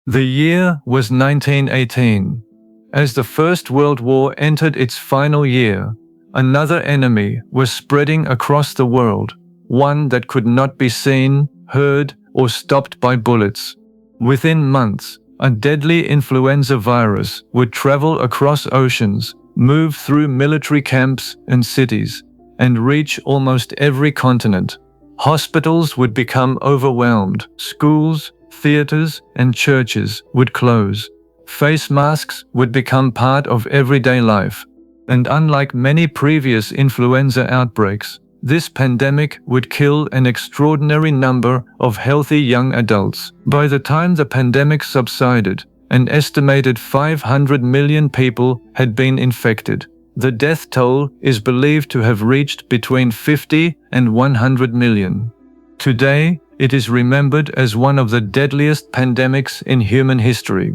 The year was 1918. As the First World War entered its final year, another enemy was spreading across the world, one that could not be seen, heard, or stopped by bullets. Within months, a deadly influenza virus would travel across oceans, move through military camps and cities, and reach almost every continent. Hospitals would become overwhelmed, schools, theaters, and churches would close. Face masks would become part of everyday life. And unlike many previous influenza outbreaks, this pandemic would kill an extraordinary number of healthy young adults. By the time the pandemic subsided, an estimated 500 million people had been infected. The death toll is believed to have reached between 50 and 100 million. Today, it is remembered as one of the deadliest pandemics in human history.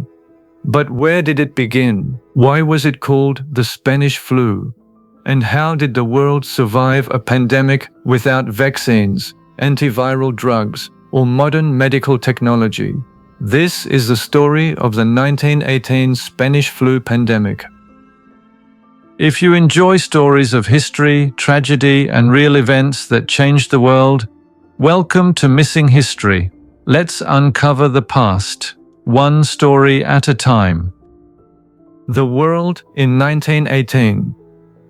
But where did it begin? Why was it called the Spanish flu? And how did the world survive a pandemic without vaccines, antiviral drugs, or modern medical technology? This is the story of the 1918 Spanish flu pandemic. If you enjoy stories of history, tragedy, and real events that changed the world, welcome to Missing History. Let's uncover the past, one story at a time. The world in 1918.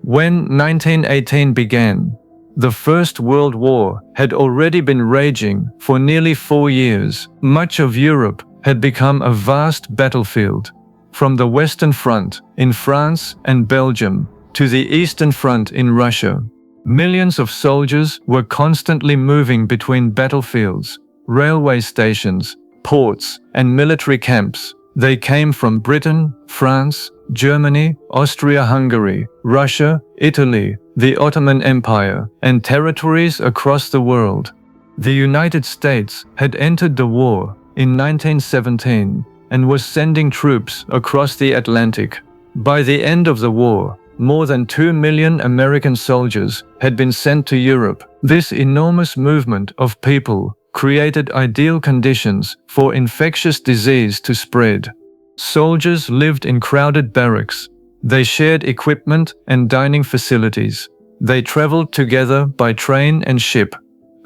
When 1918 began, the First World War had already been raging for nearly 4 years. Much of Europe had become a vast battlefield. From the Western Front in France and Belgium to the Eastern Front in Russia, millions of soldiers were constantly moving between battlefields, railway stations, ports, and military camps. They came from Britain, France, Germany, Austria-Hungary, Russia, Italy, the Ottoman Empire, and territories across the world. The United States had entered the war in 1917 and was sending troops across the Atlantic. By the end of the war, more than 2 million American soldiers had been sent to Europe. This enormous movement of people created ideal conditions for infectious disease to spread. Soldiers lived in crowded barracks. They shared equipment and dining facilities. They traveled together by train and ship.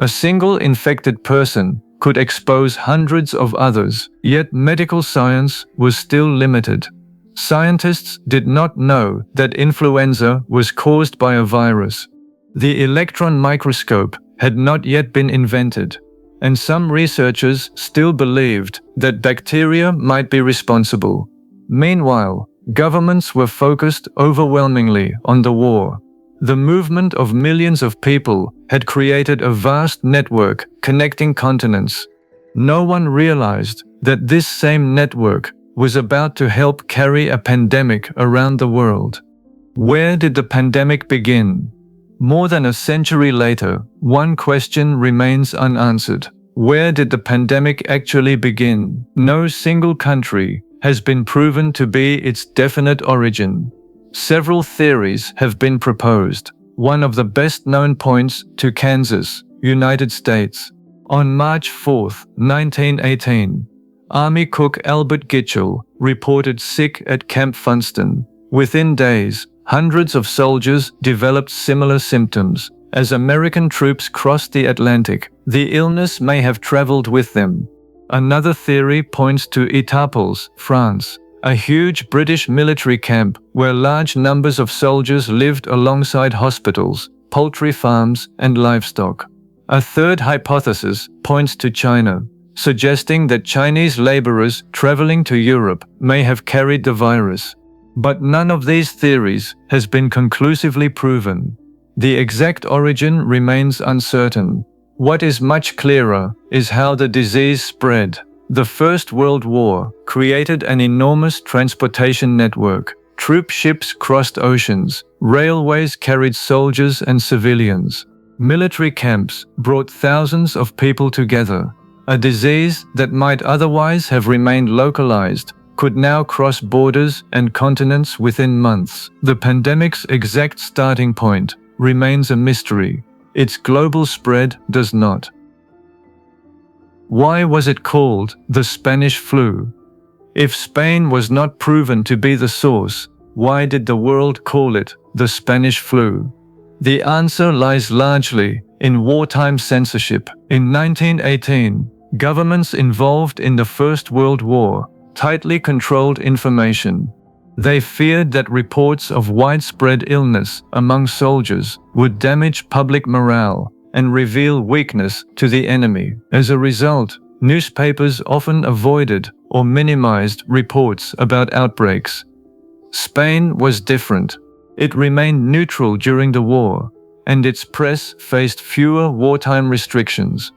A single infected person could expose hundreds of others, yet medical science was still limited. Scientists did not know that influenza was caused by a virus. The electron microscope had not yet been invented, and some researchers still believed that bacteria might be responsible. Meanwhile, governments were focused overwhelmingly on the war. The movement of millions of people had created a vast network connecting continents. No one realized that this same network was about to help carry a pandemic around the world. Where did the pandemic begin? More than a century later, one question remains unanswered. Where did the pandemic actually begin? No single country has been proven to be its definite origin. Several theories have been proposed. One of the best-known points to Kansas, United States. On March 4, 1918, Army cook Albert Gitchell reported sick at Camp Funston. Within days, hundreds of soldiers developed similar symptoms. As American troops crossed the Atlantic, the illness may have traveled with them. Another theory points to Etaples, France, a huge British military camp where large numbers of soldiers lived alongside hospitals, poultry farms, and livestock. A third hypothesis points to China, suggesting that Chinese laborers traveling to Europe may have carried the virus. But none of these theories has been conclusively proven. The exact origin remains uncertain. What is much clearer is how the disease spread. The First World War created an enormous transportation network. Troop ships crossed oceans. Railways carried soldiers and civilians. Military camps brought thousands of people together. A disease that might otherwise have remained localized could now cross borders and continents within months. The pandemic's exact starting point remains a mystery. Its global spread does not. Why was it called the Spanish flu? If Spain was not proven to be the source, why did the world call it the Spanish flu? The answer lies largely in wartime censorship. In 1918, governments involved in the First World War tightly controlled information. They feared that reports of widespread illness among soldiers would damage public morale and reveal weakness to the enemy. As a result, newspapers often avoided or minimized reports about outbreaks. Spain was different. It remained neutral during the war, and its press faced fewer wartime restrictions.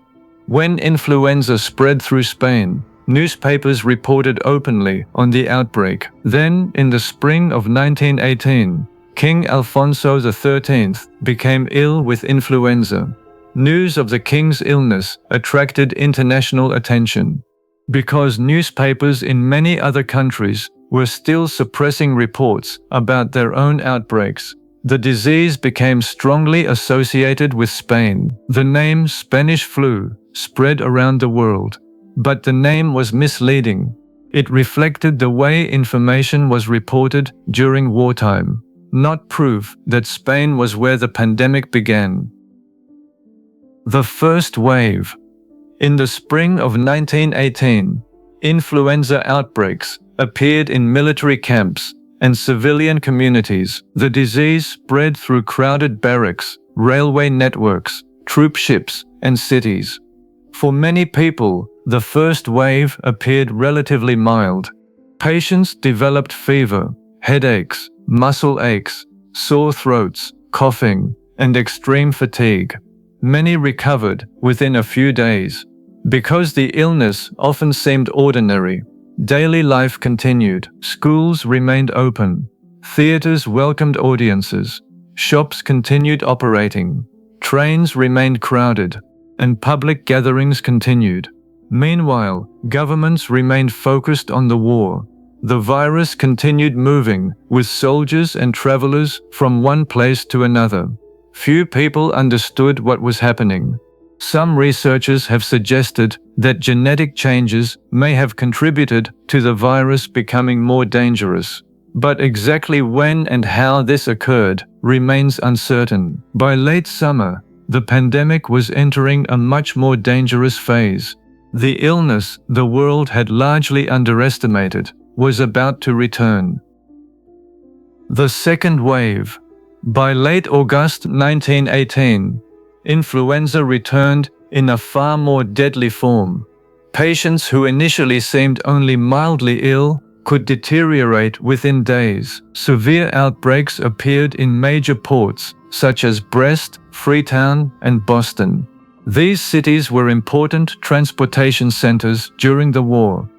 When influenza spread through Spain, newspapers reported openly on the outbreak. Then, in the spring of 1918, King Alfonso XIII became ill with influenza. News of the king's illness attracted international attention. Because newspapers in many other countries were still suppressing reports about their own outbreaks, the disease became strongly associated with Spain. The name Spanish flu spread around the world. But the name was misleading. It reflected the way information was reported during wartime, not proof that Spain was where the pandemic began. The first wave. In the spring of 1918, influenza outbreaks appeared in military camps and civilian communities. The disease spread through crowded barracks, railway networks, troop ships, and cities. For many people, the first wave appeared relatively mild. Patients developed fever, headaches, muscle aches, sore throats, coughing, and extreme fatigue. Many recovered within a few days. Because the illness often seemed ordinary, daily life continued. Schools remained open. Theaters welcomed audiences. Shops continued operating. Trains remained crowded, and public gatherings continued. Meanwhile, governments remained focused on the war. The virus continued moving, with soldiers and travelers from one place to another. Few people understood what was happening. Some researchers have suggested that genetic changes may have contributed to the virus becoming more dangerous. But exactly when and how this occurred remains uncertain. By late summer, the pandemic was entering a much more dangerous phase. The illness the world had largely underestimated was about to return. The second wave. By late August 1918, influenza returned in a far more deadly form. Patients who initially seemed only mildly ill could deteriorate within days. Severe outbreaks appeared in major ports such as Brest, Freetown, and Boston. These cities were important transportation centers during the war.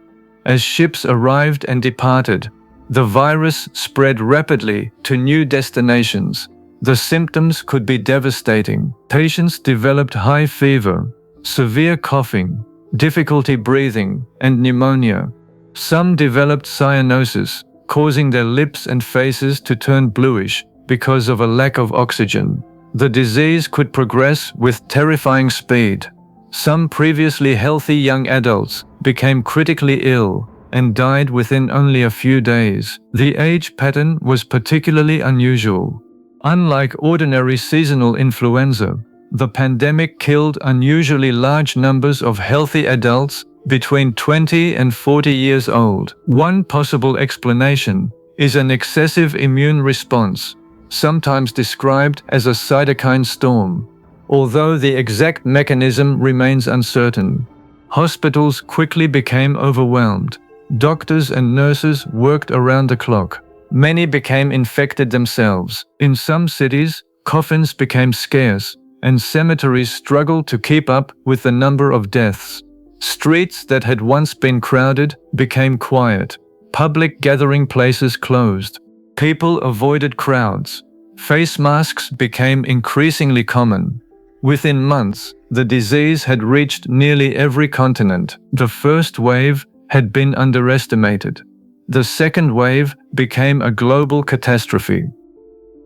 As ships arrived and departed, the virus spread rapidly to new destinations. The symptoms could be devastating. Patients developed high fever, severe coughing, difficulty breathing, and pneumonia. Some developed cyanosis, causing their lips and faces to turn bluish because of a lack of oxygen. The disease could progress with terrifying speed. Some previously healthy young adults became critically ill and died within only a few days. The age pattern was particularly unusual. Unlike ordinary seasonal influenza, the pandemic killed unusually large numbers of healthy adults between 20 and 40 years old. One possible explanation is an excessive immune response, sometimes described as a cytokine storm. Although the exact mechanism remains uncertain, hospitals quickly became overwhelmed. Doctors and nurses worked around the clock. Many became infected themselves. In some cities, coffins became scarce, and cemeteries struggled to keep up with the number of deaths. Streets that had once been crowded became quiet. Public gathering places closed. People avoided crowds. Face masks became increasingly common. Within months, the disease had reached nearly every continent. The first wave had been underestimated. The second wave became a global catastrophe.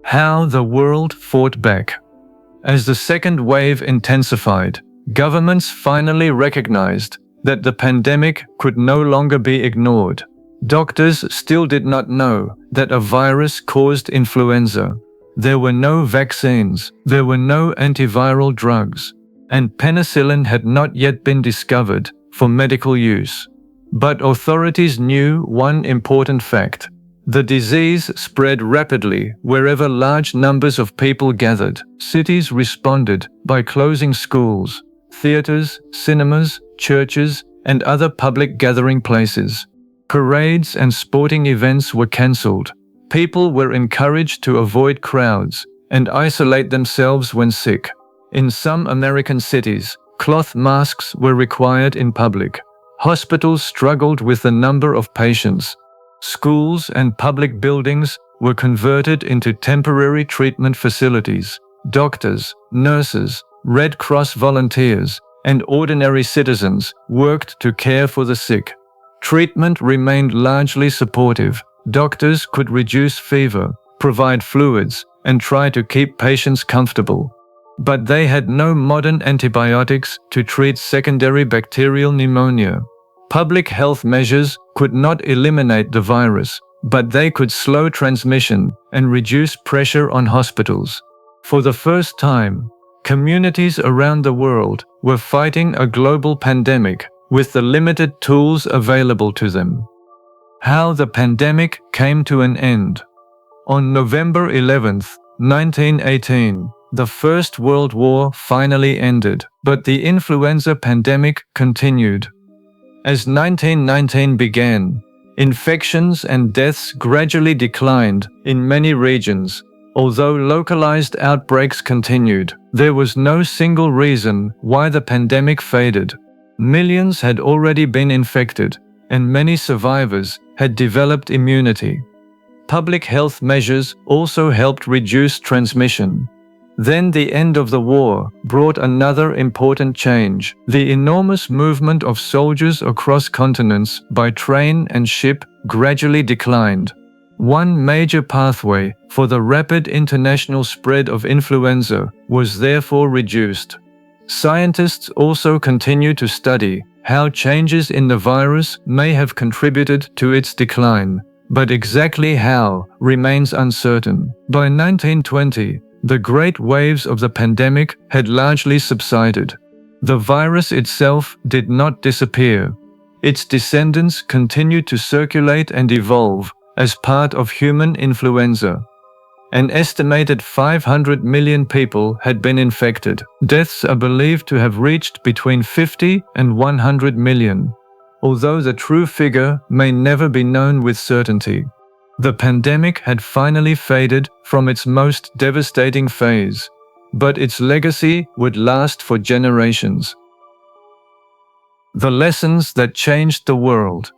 How the world fought back. As the second wave intensified, governments finally recognized that the pandemic could no longer be ignored. Doctors still did not know that a virus caused influenza. There were no vaccines, there were no antiviral drugs, and penicillin had not yet been discovered for medical use. But authorities knew one important fact. The disease spread rapidly wherever large numbers of people gathered. Cities responded by closing schools, theaters, cinemas, churches, and other public gathering places. Parades and sporting events were cancelled. People were encouraged to avoid crowds and isolate themselves when sick. In some American cities, cloth masks were required in public. Hospitals struggled with the number of patients. Schools and public buildings were converted into temporary treatment facilities. Doctors, nurses, Red Cross volunteers, and ordinary citizens worked to care for the sick. Treatment remained largely supportive. Doctors could reduce fever, provide fluids, and try to keep patients comfortable. But they had no modern antibiotics to treat secondary bacterial pneumonia. Public health measures could not eliminate the virus, but they could slow transmission and reduce pressure on hospitals. For the first time, communities around the world were fighting a global pandemic with the limited tools available to them. How the pandemic came to an end. On November 11, 1918, the First World War finally ended, but the influenza pandemic continued. As 1919 began, infections and deaths gradually declined in many regions. Although localized outbreaks continued, there was no single reason why the pandemic faded. Millions had already been infected, and many survivors had developed immunity. Public health measures also helped reduce transmission. Then the end of the war brought another important change. The enormous movement of soldiers across continents by train and ship gradually declined. One major pathway for the rapid international spread of influenza was therefore reduced. Scientists also continue to study how changes in the virus may have contributed to its decline, but exactly how remains uncertain. By 1920, the great waves of the pandemic had largely subsided. The virus itself did not disappear. Its descendants continued to circulate and evolve as part of human influenza. An estimated 500 million people had been infected. Deaths are believed to have reached between 50 and 100 million, although the true figure may never be known with certainty. The pandemic had finally faded from its most devastating phase, but its legacy would last for generations. The lessons that changed the world.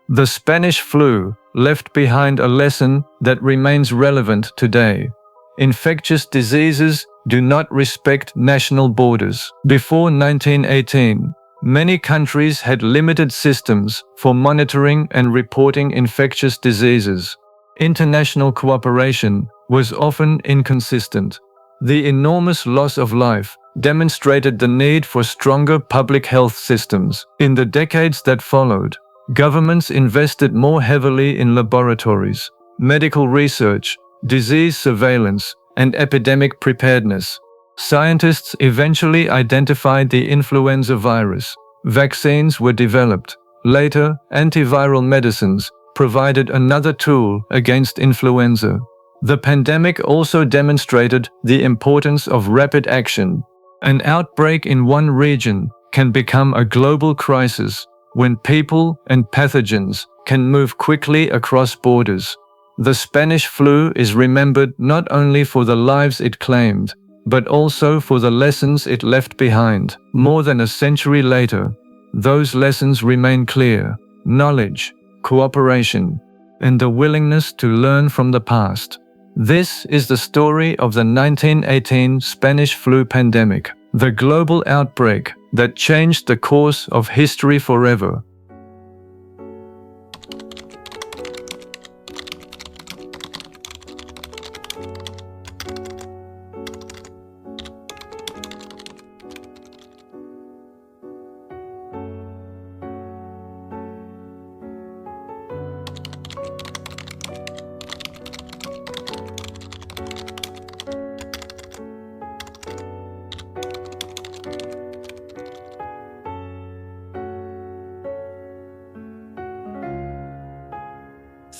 The Spanish flu left behind a lesson that remains relevant today. Infectious diseases do not respect national borders. Before 1918, many countries had limited systems for monitoring and reporting infectious diseases. International cooperation was often inconsistent. The enormous loss of life demonstrated the need for stronger public health systems. In the decades that followed, governments invested more heavily in laboratories, medical research, disease surveillance, and epidemic preparedness. Scientists eventually identified the influenza virus. Vaccines were developed. Later, antiviral medicines provided another tool against influenza. The pandemic also demonstrated the importance of rapid action. An outbreak in one region can become a global crisis when people and pathogens can move quickly across borders. The Spanish flu is remembered not only for the lives it claimed, but also for the lessons it left behind. More than a century later, those lessons remain clear: knowledge, cooperation, and the willingness to learn from the past. This is the story of the 1918 Spanish flu pandemic, the global outbreak that changed the course of history forever.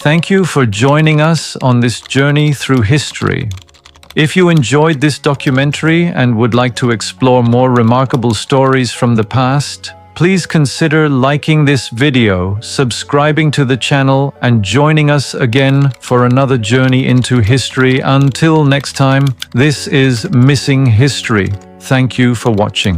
Thank you for joining us on this journey through history. If you enjoyed this documentary and would like to explore more remarkable stories from the past, please consider liking this video, subscribing to the channel, and joining us again for another journey into history. Until next time, this is Missing History. Thank you for watching.